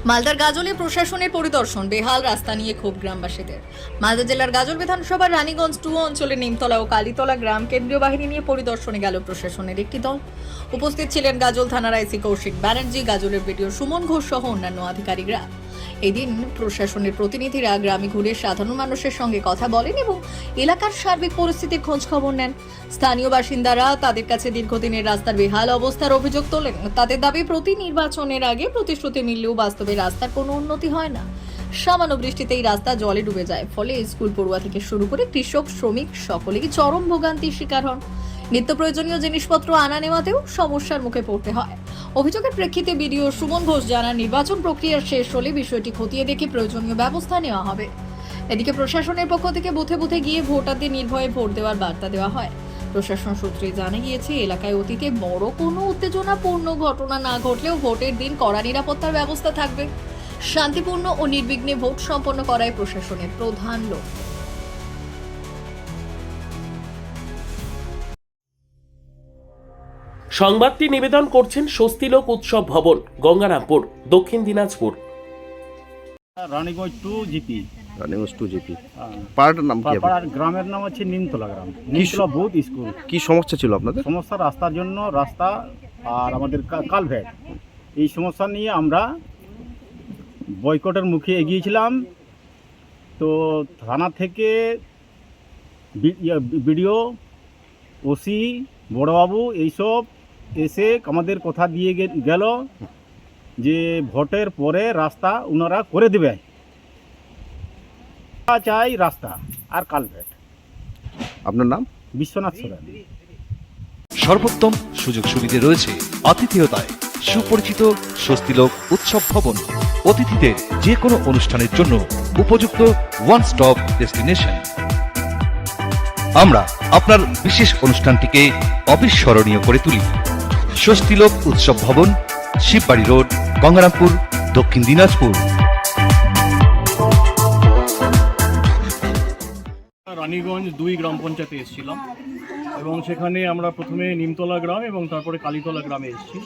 মালদার গাজলে প্রশাসনের পরিদর্শন, বেহাল রাস্তা নিয়ে ক্ষোভ গ্রামবাসীদের। মালদা জেলার গাজল বিধানসভার রানীগঞ্জ 2 অঞ্চলের নিমতলা ও কালীতলা গ্রাম কেন্দ্রীয় বাহিনী নিয়ে পরিদর্শনে গেল প্রশাসনের একটি দল। উপস্থিত ছিলেন গাজল থানার আইসি কৌশিক ব্যানার্জি, গাজলের বিডিও সুমন ঘোষ সহ অন্যান্য আধিকারিকরা। এদিন প্রশাসনের প্রতিনিধিরা গ্রামে ঘুরে সাধারণ মানুষের সঙ্গে কথা বলেন এবং এলাকার সার্বিক পরিস্থিতির খোঁজ খবর নেন। স্থানীয় বাসিন্দারা তাদের কাছে দীর্ঘদিনের রাস্তার বেহাল অবস্থার অভিযোগ তোলেন। তাদের দাবি, প্রতি নির্বাচনের আগে প্রতিশ্রুতি মিললেও বাস্তবে রাস্তার কোনো উন্নতি হয় না। সামান্য বৃষ্টিতেই রাস্তা জলে ডুবে যায়, ফলে স্কুল পড়ুয়া থেকে শুরু করে কৃষক, শ্রমিক সকলেই চরম ভোগান্তির শিকার হন। নিত্য প্রয়োজনীয় জিনিসপত্র আনা নেওয়াতেও সমস্যার মুখে পড়তে হয়। অভিযোগের প্রেক্ষিতে বিডিও সুমন ঘোষ জানান, নির্বাচন প্রক্রিয়া শেষ হলে বিষয়টি খতিয়ে দেখে প্রয়োজনীয় ব্যবস্থা নেওয়া হবে। এদিকে প্রশাসনের পক্ষ থেকে বুথে বুথে গিয়ে ভোটারদের নির্ভয়ে ভোট দেওয়ার বার্তা দেওয়া হয়। প্রশাসন সূত্রে জানা গিয়েছে, এলাকায় অতীতে বড় কোনো উত্তেজনাপূর্ণ ঘটনা না ঘটলেও ভোটের দিন কড়া নিরাপত্তার ব্যবস্থা থাকবে। শান্তিপূর্ণ ও নির্বিঘ্নে ভোট সম্পন্ন করাই প্রশাসনের প্রধান লক্ষ্য। সংবাদটি নিবেদন করছেন স্বস্তিলোক উৎসব ভবন, গঙ্গারামপুর, দক্ষিণ দিনাজপুর। রানীগঞ্জ 2 জিপি। রানীগঞ্জ 2 জিপি। পাড়াটার নাম কি? পাড়ার গ্রামের নাম হচ্ছে নিমতলা গ্রাম, নিমতলা বুথ স্কুল। কি সমস্যা ছিল আপনাদের? সমস্যা রাস্তার জন্য, রাস্তা আর আমাদের কালভেট, এই সমস্যা নিয়ে আমরা বয়কটের মুখে এগিয়েছিলাম। তো থানা থেকে বিডিও, ওসি, বড়বাবু এইসব এসে আমাদের কথা দিয়ে গেল যে ভোটের পরে রাস্তা ওনারা করে দেবে। চাই রাস্তা আর কালভেট। আপনার নাম? বিশ্বনাথ সোরেন। সর্বোত্তম সুযোগ সুবিধে রয়েছে আতিথেয়তায়। সুপরিচিত স্বস্তিলোক উৎসব ভবন, অতিথিদের যে কোনো অনুষ্ঠানের জন্য উপযুক্ত ওয়ান স্টপ ডেস্টিনেশন। আমরা আপনার বিশেষ অনুষ্ঠানটিকে অবিস্মরণীয় করে তুলি। স্বস্তিলোক উৎসব ভবন, শিববাড়ি রোড, গঙ্গারামপুর, দক্ষিণ দিনাজপুর। রানীগঞ্জ 2 গ্রাম পঞ্চায়েতে এসেছিলাম এবং সেখানে আমরা প্রথমে নিমতলা গ্রাম এবং তারপরে কালীতলা গ্রামে এসেছি।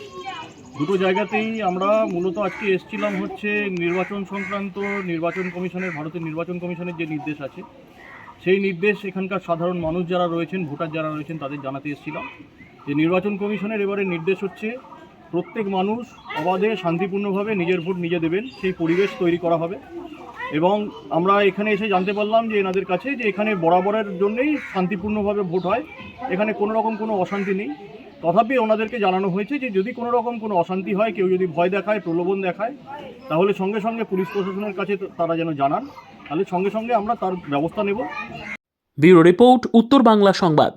দুটো জায়গাতেই আমরা মূলত আজকে এসেছিলাম হচ্ছে নির্বাচন সংক্রান্ত, নির্বাচন কমিশনের, ভারতের নির্বাচন কমিশনের যে নির্দেশ আছে সেই নির্দেশ এখানকার সাধারণ মানুষ যারা রয়েছেন, ভোটার যারা রয়েছেন তাদের জানাতে এসেছিলাম যে নির্বাচন কমিশনের এবারে নির্দেশ হচ্ছে প্রত্যেক মানুষ অবাধে শান্তিপূর্ণভাবে নিজের ভোট নিজে দেবেন, সেই পরিবেশ তৈরি করা হবে। এবং আমরা এখানে এসে জানতে পারলাম যে এনাদের কাছে যে এখানে বরাবরের জন্যই শান্তিপূর্ণভাবে ভোট হয়, এখানে কোনো রকম কোনো অশান্তি নেই। তথাপি ওনাদেরকে জানানো হয়েছে যে যদি কোনো রকম কোনো অশান্তি হয়, কেউ যদি ভয় দেখায়, প্রলোভন দেখায়, তাহলে সঙ্গে সঙ্গে পুলিশ প্রশাসনের কাছে তারা যেন জানান, তাহলে সঙ্গে সঙ্গে আমরা তার ব্যবস্থা নেব। ব্যুরো রিপোর্ট, উত্তর বাংলা সংবাদ।